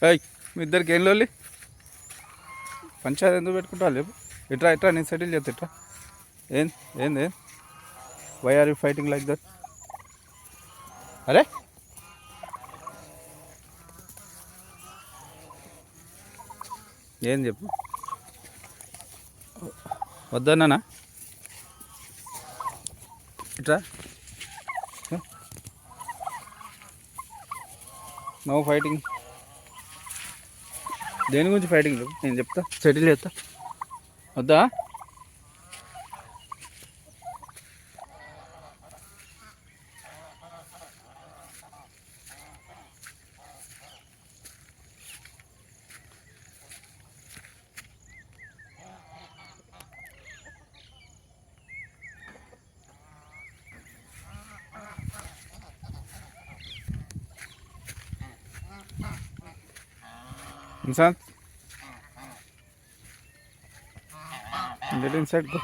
ఏయ్ మీ ఇద్దరికి ఏం లోలి పంచాయతీ ఎందుకు పెట్టుకుంటా లేవు ఇట్రా ఇట్రా నేను సెటిల్ చేస్తా ఇట్రా ఏం ఏంది why are you fighting like that అరే ఏం చెప్పు వద్దన్నానా ఇట్రా నో ఫైటింగ్ దేని గురించి ఫైటింగ్ లేవు నేను చెప్తా సెటిల్ చేస్తా వద్దా Insan, get inside. Go.